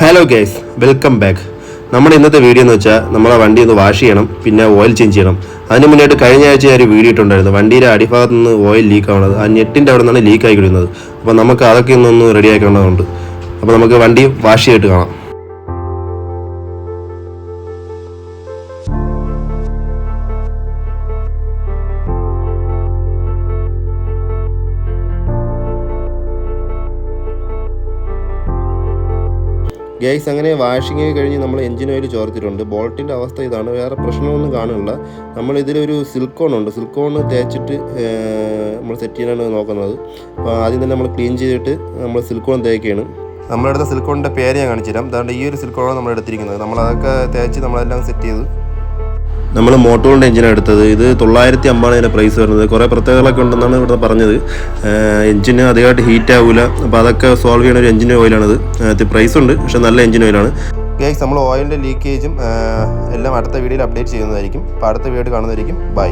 Hello guys, welcome back. നമ്മുടെ ഇന്നത്തെ video എന്ന് വെച്ചാൽ നമ്മളെ വണ്ടി ഒന്ന് വാഷ് ചെയ്യണം, പിന്നെ ഓയിൽ ചേഞ്ച് ചെയ്യണം. അതിന് മുന്നായിട്ട് കഴിഞ്ഞ ആഴ്ച ഒരു വീഡിയോ ഇട്ടുണ്ടായിരുന്നു, വണ്ടിയുടെ അടിഭാഗത്ത് നിന്ന് ഓയിൽ ലീക്ക് ആവുന്നത്, ആ നെറ്റിൻ്റെ അവിടെ നിന്നാണ് ലീക്ക് ആയിക്കൊടുക്കുന്നത്. അപ്പോൾ നമുക്ക് അതൊക്കെ ഒന്ന് റെഡി ആക്കേണ്ടതുണ്ട്. അപ്പോൾ നമുക്ക് വണ്ടി വാഷ് ചെയ്തിട്ട് കാണാം. ഗൈസ്, അങ്ങനെ വാഷിങ് കഴിഞ്ഞ് നമ്മൾ എഞ്ചിൻ ഓയിൽ ചോർത്തിട്ടുണ്ട്. ബോൾട്ടിൻ്റെ അവസ്ഥ ഇതാണ്, വേറെ പ്രശ്നമൊന്നും കാണില്ല. നമ്മളിതിലൊരു സിലിക്കോൺ ഉണ്ട്, സിലിക്കോൺ തേച്ചിട്ട് നമ്മൾ സെറ്റ് ചെയ്യാനാണ് നോക്കുന്നത്. അപ്പോൾ ആദ്യം തന്നെ നമ്മൾ ക്ലീൻ ചെയ്തിട്ട് നമ്മൾ സിലിക്കോൺ തേക്കുകയാണ്. നമ്മളെടുത്ത സിലിക്കോണിൻ്റെ പേര് ഞാൻ കാണിച്ചു തരാം. അതുകൊണ്ട് ഈ ഒരു സിലിക്കോണാണ് നമ്മൾ എടുത്തിരിക്കുന്നത്. നമ്മളതൊക്കെ തേച്ച് നമ്മളെല്ലാം സെറ്റ് ചെയ്തു. നമ്മൾ മോട്ടോറിൻ്റെ എഞ്ചിനാണ് എടുത്തത്. ഇത് 950 ഇതിൻ്റെ പ്രൈസ് വരുന്നത്. കുറേ പ്രത്യേകതകളൊക്കെ ഉണ്ടെന്നാണ് ഇവിടെ പറഞ്ഞത്. എഞ്ചിന് അധികമായിട്ട് ഹീറ്റ് ആവില്ല. അപ്പോൾ അതൊക്കെ സോൾവ് ചെയ്യുന്ന ഒരു എഞ്ചിൻ ഓയിലാണിത്. പ്രൈസ് ഉണ്ട്, പക്ഷേ നല്ല എഞ്ചിൻ ഓയിലാണ്. ഗൈസ്, നമ്മൾ ഓയിലിൻ്റെ ലീക്കേജും എല്ലാം അടുത്ത വീഡിയോയിൽ അപ്ഡേറ്റ് ചെയ്യുന്നതായിരിക്കും. അപ്പോൾ അടുത്ത വീഡിയോ കാണുന്നതായിരിക്കും. ബൈ.